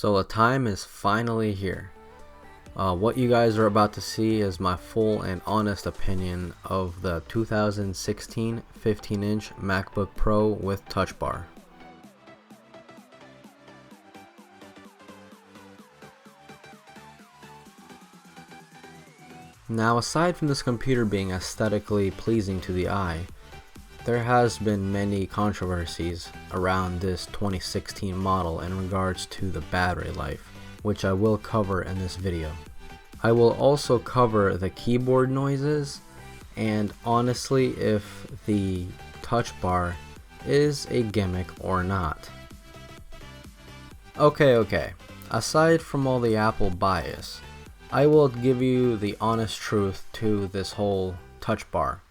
So the time is finally here. What you guys are about to see is my full and honest opinion of the 2016 15-inch MacBook Pro with Touch Bar. Now, aside from this computer being aesthetically pleasing to the eye, there has been many controversies around this 2016 model in regards to the battery life, which I will cover in this video. I will also cover the keyboard noises and honestly if the touch bar is a gimmick or not. Okay, aside from all the Apple bias, I will give you the honest truth to this whole touch bar.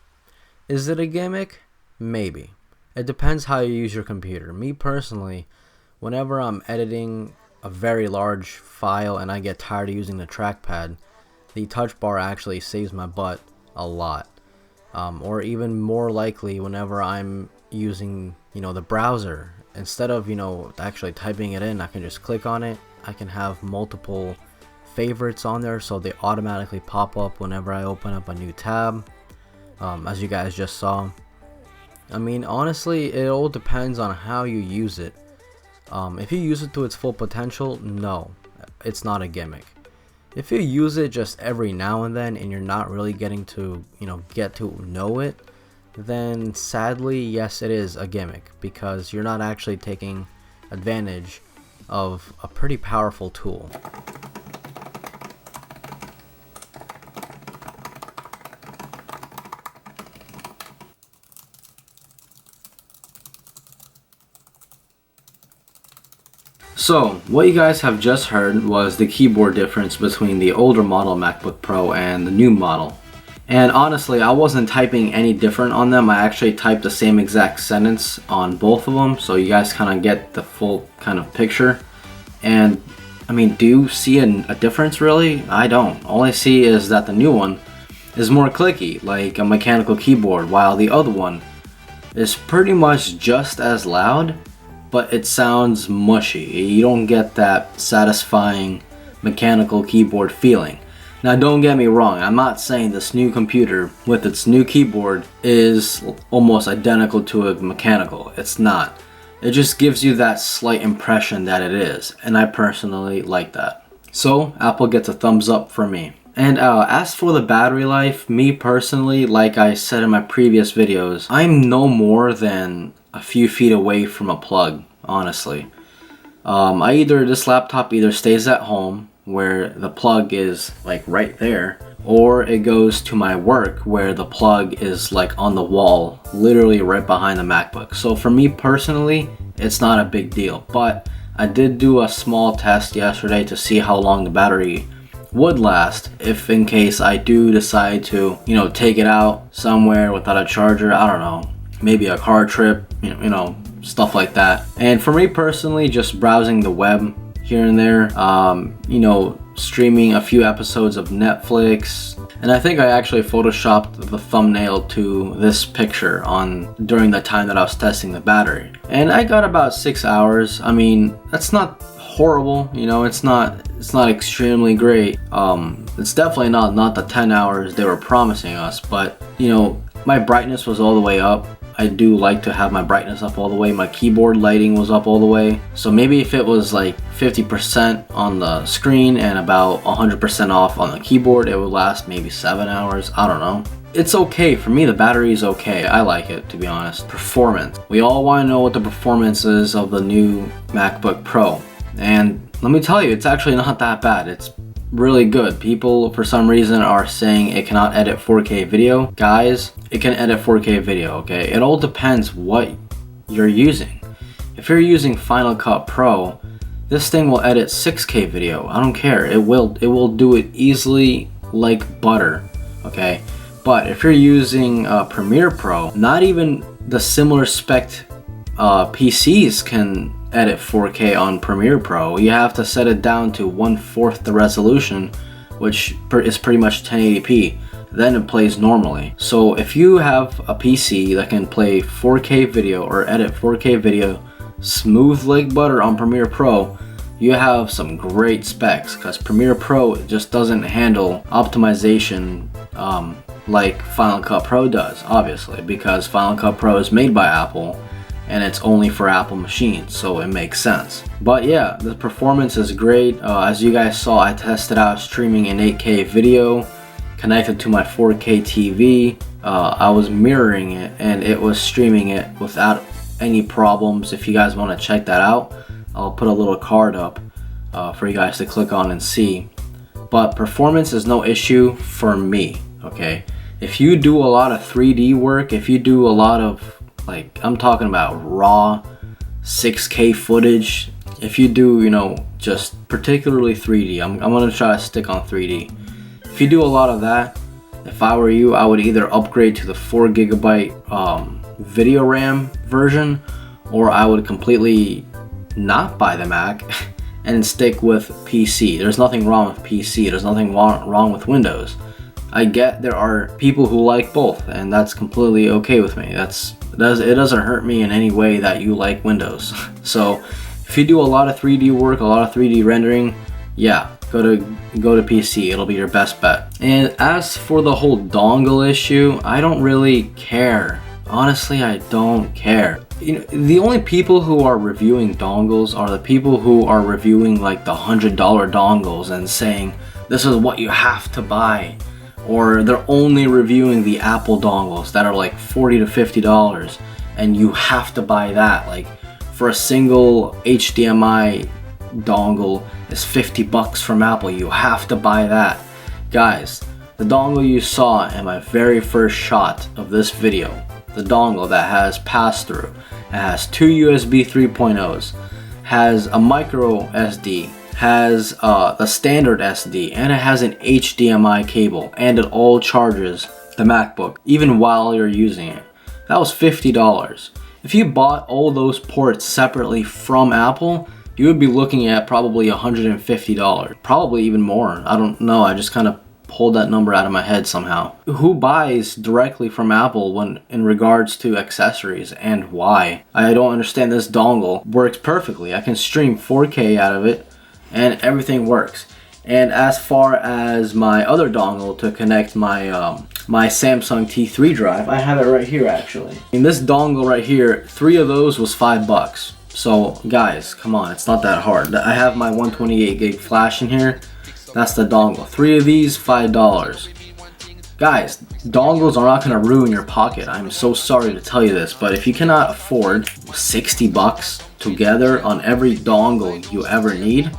Is it a gimmick? Maybe. It depends how you use your computer. Me personally, whenever I'm editing a very large file and I get tired of using the trackpad, the touch bar actually saves my butt a lot. Or even more likely whenever I'm using, the browser. Instead of, actually typing it in, I can just click on it. I can have multiple favorites on there so they automatically pop up whenever I open up a new tab, as you guys just saw. I mean, honestly, it all depends on how you use it. If you use it to its full potential, no, it's not a gimmick. If you use it just every now and then and you're not really getting to, get to know it, then sadly, yes, it is a gimmick because you're not actually taking advantage of a pretty powerful tool. So, what you guys have just heard was the keyboard difference between the older model MacBook Pro and the new model. And honestly, I wasn't typing any different on them. I actually typed the same exact sentence on both of them, so you guys kind of get the full kind of picture. And, I mean, do you see a difference really? I don't. All I see is that the new one is more clicky, like a mechanical keyboard, while the other one is pretty much just as loud, but it sounds mushy. You don't get that satisfying mechanical keyboard feeling. Now don't get me wrong, I'm not saying this new computer with its new keyboard is almost identical to a mechanical. It's not. It just gives you that slight impression that it is, and I personally like that. So Apple gets a thumbs up for me. And as for the battery life, me personally, like I said in my previous videos, I'm no more than a few feet away from a plug, honestly. This laptop either stays at home where the plug is like right there, or it goes to my work where the plug is like on the wall, literally right behind the MacBook. So for me personally, it's not a big deal, but I did do a small test yesterday to see how long the battery would last if in case I do decide to, take it out somewhere without a charger. I don't know, maybe a car trip, stuff like that. And for me personally, just browsing the web here and there, streaming a few episodes of Netflix, and I think I actually photoshopped the thumbnail to this picture during the time that I was testing the battery, and I got about 6 hours. I mean, that's not horrible, it's not extremely great. It's definitely not the 10 hours they were promising us, but my brightness was all the way up. I do like to have my brightness up all the way. My keyboard lighting was up all the way. So maybe if it was like 50% on the screen and about 100% off on the keyboard, it would last maybe 7 hours. I don't know. It's okay. For me, the battery is okay. I like it, to be honest. Performance. We all want to know what the performance is of the new MacBook Pro. And let me tell you, it's actually not that bad. It's really good. People for some reason are saying it cannot edit 4K video. Guys, it can edit 4K video, okay? It all depends what you're using. If you're using Final Cut Pro, this thing will edit 6K video. I don't care. It will do it easily like butter, okay? But if you're using Premiere Pro, not even the similar spec PCs can edit 4K on Premiere Pro. You have to set it down to 1/4 the resolution, which is pretty much 1080p. Then it plays normally. So if you have a PC that can play 4K video or edit 4K video smooth like butter on Premiere Pro, you have some great specs, because Premiere Pro just doesn't handle optimization like Final Cut Pro does, obviously, because Final Cut Pro is made by Apple and it's only for Apple machines, so it makes sense. But yeah, the performance is great. As you guys saw, I tested out streaming in 8K video connected to my 4K TV. I was mirroring it and it was streaming it without any problems. If you guys want to check that out, I'll put a little card up for you guys to click on and see. But performance is no issue for me, okay? If you do a lot of 3D work, if you do a lot of, like, I'm talking about raw 6K footage, if you do, you know, just particularly 3D, I'm gonna try to stick on 3D. If you do a lot of that, if I were you, I would either upgrade to the 4GB video RAM version, or I would completely not buy the Mac and stick with PC. There's nothing wrong with PC, there's nothing wrong with Windows. I get there are people who like both, and that's completely okay with me. It doesn't hurt me in any way that you like Windows. So if you do a lot of 3D work, a lot of 3D rendering, yeah, go to PC. It'll be your best bet. And as for the whole dongle issue, I don't really care. Honestly, I don't care. You know, the only people who are reviewing dongles are the people who are reviewing like the $100 dongles and saying this is what you have to buy. Or they're only reviewing the Apple dongles that are like $40 to $50 and you have to buy that. Like for a single HDMI dongle is $50 from Apple, you have to buy that. Guys, the dongle you saw in my very first shot of this video, the dongle that has pass-through, it has two USB 3.0s, has a micro SD, has the standard SD, and it has an HDMI cable, and it all charges the MacBook even while you're using it. That was $50. If you bought all those ports separately from Apple, you would be looking at probably $150, probably even more. I don't know, I just kind of pulled that number out of my head somehow. Who buys directly from Apple when in regards to accessories, and why? I don't understand. This dongle works perfectly. I can stream 4K out of it and everything works. And as far as my other dongle to connect my my Samsung T3 drive, I have it right here actually. In this dongle right here, 3 of those was $5. So guys, come on, it's not that hard. I have my 128 gig flash in here. That's the dongle. 3 of these, $5. Guys, dongles are not gonna ruin your pocket. I'm so sorry to tell you this, but if you cannot afford $60 together on every dongle you ever need,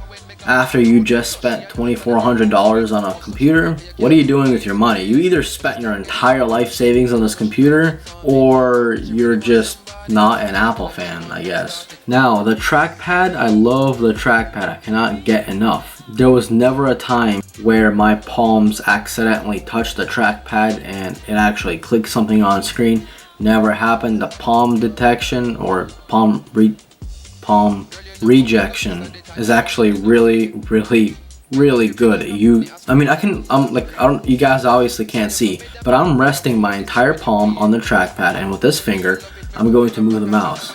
after you just spent $2,400 on a computer, what are you doing with your money? You either spent your entire life savings on this computer, or you're just not an Apple fan, I guess. Now, the trackpad, I love the trackpad. I cannot get enough. There was never a time where my palms accidentally touched the trackpad and it actually clicked something on screen. Never happened. The palm detection or palm rejection is actually really good. You guys obviously can't see, but I'm resting my entire palm on the trackpad, and with this finger I'm going to move the mouse.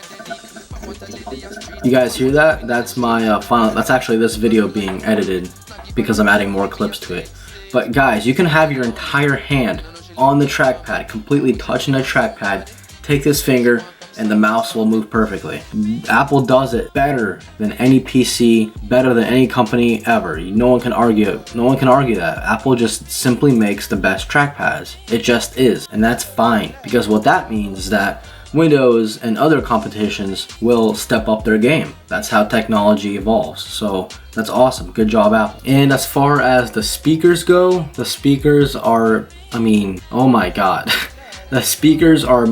You guys hear that? That's my that's actually this video being edited because I'm adding more clips to it. But guys, you can have your entire hand on the trackpad, completely touching the trackpad, take this finger, and the mouse will move perfectly. Apple does it better than any PC, better than any company ever. No one can argue. No one can argue that. Apple just simply makes the best trackpads. It just is, and that's fine, because what that means is that Windows and other competitions will step up their game. That's how technology evolves. So that's awesome. Good job, Apple. And as far as the speakers go, the speakers are, I mean, oh my god. The speakers are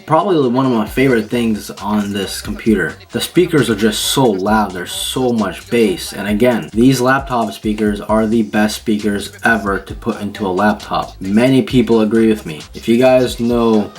probably one of my favorite things on this computer. The speakers are just so loud, there's so much bass, and again, these laptop speakers are the best speakers ever to put into a laptop. Many people agree with me. If you guys know,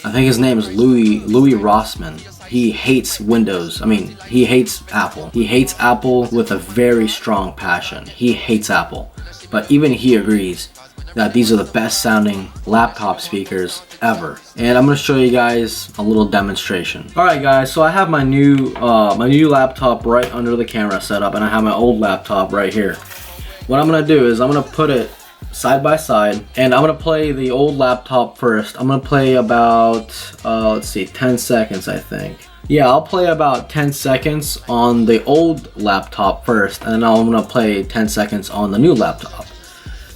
I think his name is Louis Rossmann. He hates Windows. I mean, he hates Apple. He hates Apple with a very strong passion. He hates Apple. But even he agrees that these are the best sounding laptop speakers ever. And I'm going to show you guys a little demonstration. Alright guys, so I have my new laptop right under the camera setup, and I have my old laptop right here. What I'm going to do is I'm going to put it side by side, and I'm going to play the old laptop first. I'm going to play about, let's see, 10 seconds I think. Yeah, I'll play about 10 seconds on the old laptop first, and then I'm going to play 10 seconds on the new laptop.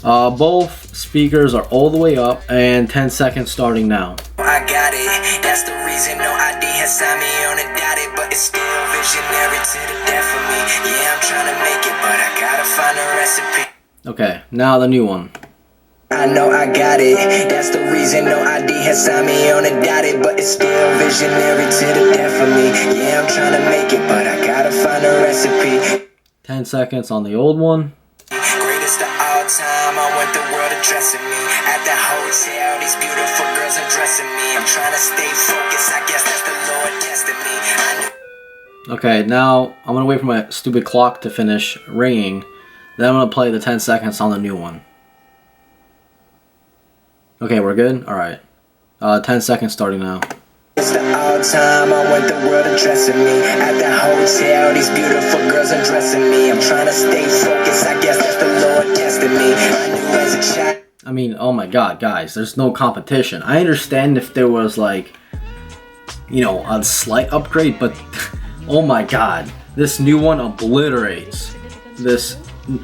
Both speakers are all the way up, and 10 seconds starting now. I got it, that's the reason no ID has signed me on a dotted, but it's still visionary to the death of me. Yeah, I'm trying to make it, but I gotta find a recipe. Okay, now the new one. I know I got it, that's the reason no ID has signed me on a dotted, but it's still visionary to the death of me. Yeah, I'm trying to make it, but I gotta find a recipe. 10 seconds on the old one. Greatest of all time, I want the world addressing me. At the hotel, these beautiful girls undressing me. I'm trying to stay focused, I guess that's the Lord testing me. Okay, now I'm gonna wait for my stupid clock to finish ringing. Then I'm gonna play the 10 seconds on the new one. Okay, we're good? Alright. 10 seconds starting now. It's the all time, I want the world addressing me. At the hotel, these beautiful girls undressing me. I'm trying to stay focused, I guess that's the Lord testing me. I knew as a child. I mean, oh my god, guys, there's no competition. I understand if there was like, you know, a slight upgrade, but oh my god, this new one obliterates this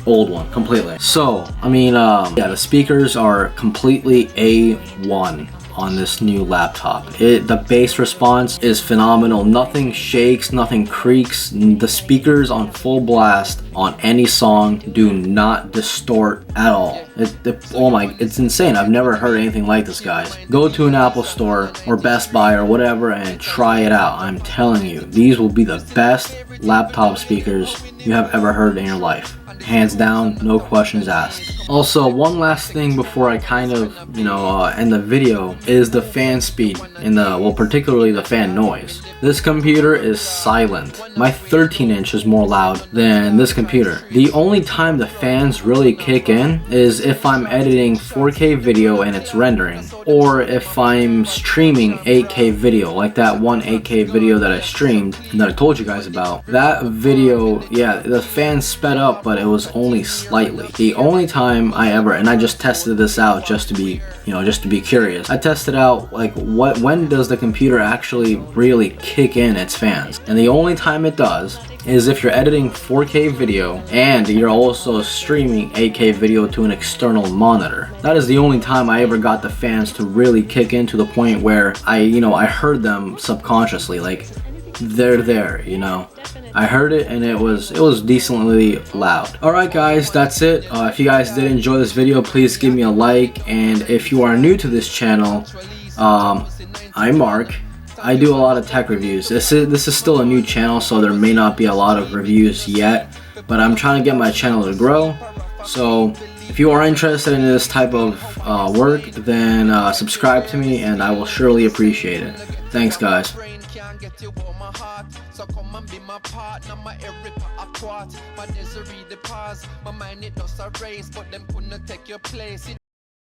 old one completely. So, I mean, yeah, the speakers are completely A1 on this new laptop. The bass response is phenomenal. Nothing shakes, nothing creaks. The speakers on full blast on any song do not distort at all. Oh my, it's insane. I've never heard anything like this, guys. Go to an Apple store or Best Buy or whatever and try it out. I'm telling you, these will be the best laptop speakers you have ever heard in your life. Hands down, no questions asked. Also, one last thing before I kind of, you know, end the video is the fan speed and well, particularly the fan noise. This computer is silent. My 13-inch is more loud than this computer. The only time the fans really kick in is if I'm editing 4K video and it's rendering, or if I'm streaming 8K video, like that one 8K video that I streamed that I told you guys about. That video, yeah, the fan sped up, but it was only slightly. The only time I ever, and I just tested this out just to be, you know, just to be curious. I tested out like when does the computer actually really kick in its fans? And the only time it does is if you're editing 4K video and you're also streaming 8K video to an external monitor. That is the only time I ever got the fans to really kick in to the point where I heard them subconsciously, like they're there, you know. I heard it and it was decently loud. Alright guys, that's it. If you guys did enjoy this video, please give me a like, and if you are new to this channel, I'm Mark. I do a lot of tech reviews. This is still a new channel, so there may not be a lot of reviews yet, but I'm trying to get my channel to grow. So if you are interested in this type of work, then subscribe to me and I will surely appreciate it. Thanks guys. Get you on my heart, so come and be my partner. My every part, my misery the pause, my mind it does a race, but them couldn't take your place.